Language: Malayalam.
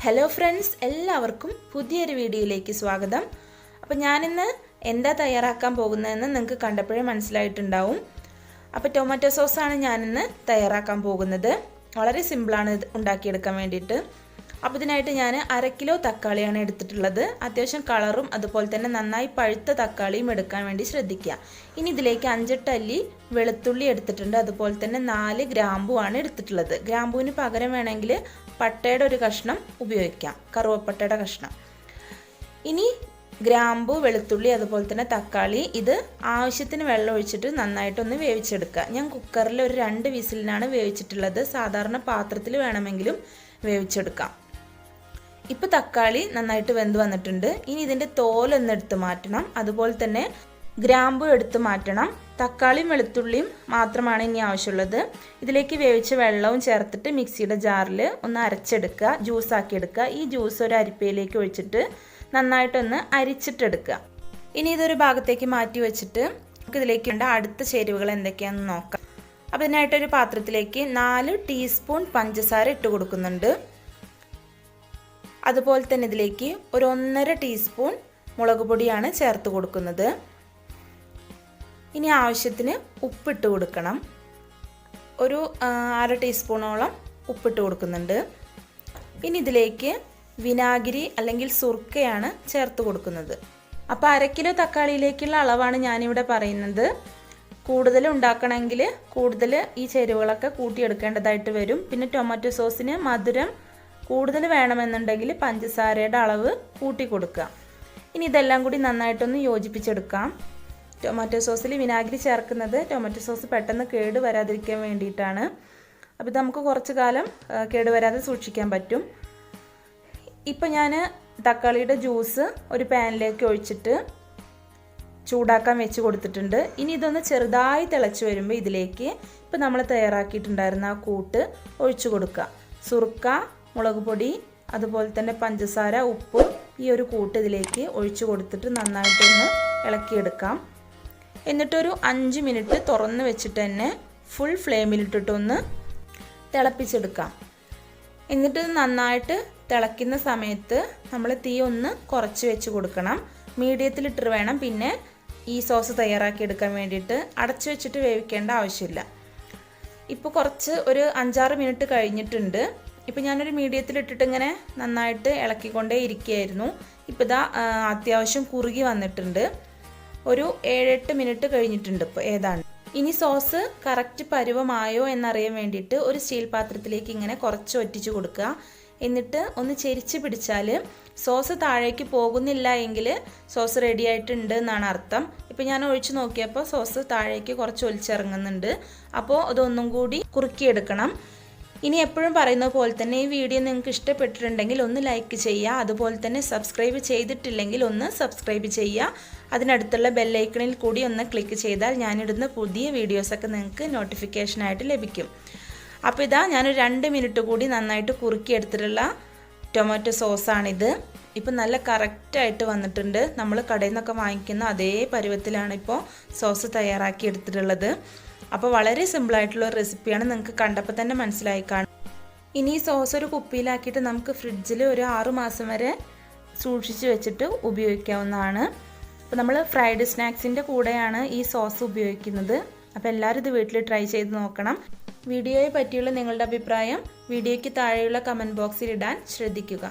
ഹലോ ഫ്രണ്ട്സ്, എല്ലാവർക്കും പുതിയൊരു വീഡിയോയിലേക്ക് സ്വാഗതം. അപ്പോൾ ഞാനിന്ന് എന്താ തയ്യാറാക്കാൻ പോകുന്നതെന്ന് നിങ്ങൾക്ക് കണ്ടപ്പോഴേ മനസ്സിലായിട്ടുണ്ടാവും. അപ്പോൾ ടൊമാറ്റോ സോസാണ് ഞാനിന്ന് തയ്യാറാക്കാൻ പോകുന്നത്. വളരെ സിമ്പിളാണ് ഇത് ഉണ്ടാക്കിയെടുക്കാൻ വേണ്ടിയിട്ട്. അപ്പോൾ ഇതിനായിട്ട് ഞാൻ 1/2 കിലോ തക്കാളിയാണ് എടുത്തിട്ടുള്ളത്. അത്യാവശ്യം കളറും അതുപോലെ തന്നെ നന്നായി പഴുത്ത തക്കാളിയും എടുക്കാൻ വേണ്ടി ശ്രദ്ധിക്കുക. ഇനി ഇതിലേക്ക് 5-8 അല്ലി വെളുത്തുള്ളി എടുത്തിട്ടുണ്ട്. അതുപോലെ തന്നെ 4 ഗ്രാമ്പുവാണ് എടുത്തിട്ടുള്ളത്. ഗ്രാമ്പൂവിന് പകരം വേണമെങ്കിൽ പട്ടയുടെ ഒരു കഷ്ണം ഉപയോഗിക്കാം, കറുവപ്പട്ടയുടെ കഷ്ണം. ഇനി ഗ്രാമ്പു, വെളുത്തുള്ളി അതുപോലെ തന്നെ തക്കാളി ഇത് ആവശ്യത്തിന് വെള്ളം ഒഴിച്ചിട്ട് നന്നായിട്ടൊന്ന് വേവിച്ചെടുക്കുക. ഞാൻ കുക്കറിൽ ഒരു 2 വിസിലിനാണ് വേവിച്ചിട്ടുള്ളത്. സാധാരണ പാത്രത്തിൽ വേണമെങ്കിലും വേവിച്ചെടുക്കാം. ഇപ്പോൾ തക്കാളി നന്നായിട്ട് വെന്ത് വന്നിട്ടുണ്ട്. ഇനി ഇതിൻ്റെ തോലൊന്ന് എടുത്ത് മാറ്റണം. അതുപോലെ തന്നെ ഗ്രാമ്പു എടുത്ത് മാറ്റണം. തക്കാളിയും വെളുത്തുള്ളിയും മാത്രമാണ് ഇനി ആവശ്യമുള്ളത്. ഇതിലേക്ക് വേവിച്ച വെള്ളവും ചേർത്തിട്ട് മിക്സിയുടെ ജാറിൽ ഒന്ന് അരച്ചെടുക്കുക, ജ്യൂസാക്കി എടുക്കുക. ഈ ജ്യൂസ് ഒരു അരിപ്പയിലേക്ക് ഒഴിച്ചിട്ട് നന്നായിട്ടൊന്ന് അരിച്ചിട്ടെടുക്കുക. ഇനി ഇതൊരു ഭാഗത്തേക്ക് മാറ്റി വെച്ചിട്ട് നമുക്ക് ഇതിലേക്ക് വേണ്ട അടുത്ത ചേരുവകൾ എന്തൊക്കെയാണെന്ന് നോക്കാം. അപ്പോൾ ഇതിനായിട്ടൊരു പാത്രത്തിലേക്ക് 4 ടീസ്പൂൺ പഞ്ചസാര ഇട്ട് കൊടുക്കുന്നുണ്ട്. അതുപോലെ തന്നെ ഇതിലേക്ക് ഒരു 1.5 ടീസ്പൂൺ മുളക് പൊടിയാണ് ചേർത്ത് കൊടുക്കുന്നത്. ഇനി ആവശ്യത്തിന് ഉപ്പിട്ട് കൊടുക്കണം. ഒരു 1/2 ടീസ്പൂണോളം ഉപ്പിട്ട് കൊടുക്കുന്നുണ്ട്. ഇനി ഇതിലേക്ക് വിനാഗിരി അല്ലെങ്കിൽ സുർക്കയാണ് ചേർത്ത് കൊടുക്കുന്നത്. അപ്പോൾ 1/2 കിലോ തക്കാളിയിലേക്കുള്ള അളവാണ് ഞാനിവിടെ പറയുന്നത്. കൂടുതൽ ഉണ്ടാക്കണമെങ്കിൽ കൂടുതൽ ഈ ചേരുവകളൊക്കെ കൂട്ടിയെടുക്കേണ്ടതായിട്ട് വരും. പിന്നെ ടൊമാറ്റോ സോസിന് മധുരം കൂടുതൽ വേണമെന്നുണ്ടെങ്കിൽ പഞ്ചസാരയുടെ അളവ് കൂട്ടി കൊടുക്കുക. ഇനി ഇതെല്ലാം കൂടി നന്നായിട്ടൊന്ന് യോജിപ്പിച്ചെടുക്കാം. ടൊമാറ്റോ സോസിൽ വിനാഗിരി ചേർക്കുന്നത് ടൊമാറ്റോ സോസ് പെട്ടെന്ന് കേട് വരാതിരിക്കാൻ വേണ്ടിയിട്ടാണ്. അപ്പോൾ ഇത് നമുക്ക് കുറച്ച് കാലം കേടുവരാതെ സൂക്ഷിക്കാൻ പറ്റും. ഇപ്പോൾ ഞാൻ തക്കാളിയുടെ ജ്യൂസ് ഒരു പാനിലേക്ക് ഒഴിച്ചിട്ട് ചൂടാക്കാൻ വെച്ച് കൊടുത്തിട്ടുണ്ട്. ഇനി ഇതൊന്ന് ചെറുതായി തിളച്ച് വരുമ്പോൾ ഇതിലേക്ക് ഇപ്പോൾ നമ്മൾ തയ്യാറാക്കിയിട്ടുണ്ടായിരുന്ന ആ കൂട്ട് ഒഴിച്ചു കൊടുക്കുക. സുർക്ക, മുളക് പൊടി അതുപോലെ തന്നെ പഞ്ചസാര, ഉപ്പ് ഈ ഒരു കൂട്ട് ഇതിലേക്ക് ഒഴിച്ചു കൊടുത്തിട്ട് നന്നായിട്ടൊന്ന് ഇളക്കിയെടുക്കാം. എന്നിട്ടൊരു 5 മിനിറ്റ് തുറന്ന് വെച്ചിട്ട് തന്നെ ഫുൾ ഫ്ലെയിമിലിട്ടിട്ടൊന്ന് തിളപ്പിച്ചെടുക്കാം. എന്നിട്ട് നന്നായിട്ട് തിളയ്ക്കുന്ന സമയത്ത് നമ്മൾ തീ ഒന്ന് കുറച്ച് വെച്ച് കൊടുക്കണം. മീഡിയത്തിലിട്ട് വേണം പിന്നെ ഈ സോസ് തയ്യാറാക്കിയെടുക്കാൻ വേണ്ടിയിട്ട്. അടച്ചു വെച്ചിട്ട് വേവിക്കേണ്ട ആവശ്യമില്ല. ഇപ്പോൾ കുറച്ച് ഒരു 5-6 മിനിറ്റ് കഴിഞ്ഞിട്ടുണ്ട്. ഇപ്പോൾ ഞാനൊരു മീഡിയത്തിലിട്ടിട്ട് ഇങ്ങനെ നന്നായിട്ട് ഇളക്കിക്കൊണ്ടേ ഇരിക്കുകയായിരുന്നു. ഇപ്പോൾ ഇതാ അത്യാവശ്യം കുറുകി വന്നിട്ടുണ്ട്. ഒരു 7-8 മിനിറ്റ് കഴിഞ്ഞിട്ടുണ്ട് ഇപ്പോൾ ഏതാണ്. ഇനി സോസ് കറക്റ്റ് പരുവമായോ എന്നറിയാൻ വേണ്ടിയിട്ട് ഒരു സ്റ്റീൽ പാത്രത്തിലേക്ക് ഇങ്ങനെ കുറച്ച് ഒറ്റിച്ച് കൊടുക്കുക. എന്നിട്ട് ഒന്ന് ചെരിച്ച് പിടിച്ചാൽ സോസ് താഴേക്ക് പോകുന്നില്ല എങ്കിൽ സോസ് റെഡി ആയിട്ടുണ്ട് എന്നാണ് അർത്ഥം. ഇപ്പോൾ ഞാൻ ഒഴിച്ച് നോക്കിയപ്പോൾ സോസ് താഴേക്ക് കുറച്ച് ഒലിച്ചിറങ്ങുന്നുണ്ട്. അപ്പോൾ അതൊന്നും കൂടി കുറുക്കിയെടുക്കണം. ഇനി എപ്പോഴും പറയുന്ന പോലെ തന്നെ ഈ വീഡിയോ നിങ്ങൾക്ക് ഇഷ്ടപ്പെട്ടിട്ടുണ്ടെങ്കിൽ ഒന്ന് ലൈക്ക് ചെയ്യുക. അതുപോലെ തന്നെ സബ്സ്ക്രൈബ് ചെയ്തിട്ടില്ലെങ്കിൽ ഒന്ന് സബ്സ്ക്രൈബ് ചെയ്യുക. അതിനടുത്തുള്ള ബെല്ലൈക്കണിൽ കൂടി ഒന്ന് ക്ലിക്ക് ചെയ്താൽ ഞാനിടുന്ന പുതിയ വീഡിയോസൊക്കെ നിങ്ങൾക്ക് നോട്ടിഫിക്കേഷനായിട്ട് ലഭിക്കും. അപ്പോൾ ഇതാ ഞാനൊരു 2 മിനിറ്റ് കൂടി നന്നായിട്ട് കുറുക്കിയെടുത്തിട്ടുള്ള ടൊമാറ്റോ സോസാണിത്. ഇപ്പം നല്ല കറക്റ്റായിട്ട് വന്നിട്ടുണ്ട്. നമ്മൾ കടയിൽ നിന്നൊക്കെ വാങ്ങിക്കുന്ന അതേ പരുവത്തിലാണ് ഇപ്പോൾ സോസ് തയ്യാറാക്കി എടുത്തിട്ടുള്ളത്. അപ്പോൾ വളരെ സിമ്പിളായിട്ടുള്ള ഒരു റെസിപ്പിയാണ്, നിങ്ങൾക്ക് കണ്ടപ്പോൾ തന്നെ മനസ്സിലായി കാണും. ഇനി ഈ സോസ് ഒരു കുപ്പിയിലാക്കിയിട്ട് നമുക്ക് ഫ്രിഡ്ജിൽ ഒരു 6 മാസം വരെ സൂക്ഷിച്ച് വെച്ചിട്ട് ഉപയോഗിക്കാവുന്നതാണ്. അപ്പോൾ നമ്മൾ ഫ്രൈഡ് സ്നാക്സിൻ്റെ കൂടെയാണ് ഈ സോസ് ഉപയോഗിക്കുന്നത്. അപ്പോൾ എല്ലാവരും ഇത് വീട്ടിൽ ട്രൈ ചെയ്ത് നോക്കണം. വീഡിയോയെ പറ്റിയുള്ള നിങ്ങളുടെ അഭിപ്രായം വീഡിയോയ്ക്ക് താഴെയുള്ള കമൻറ്റ് ബോക്സിൽ ഇടാൻ ശ്രദ്ധിക്കുക.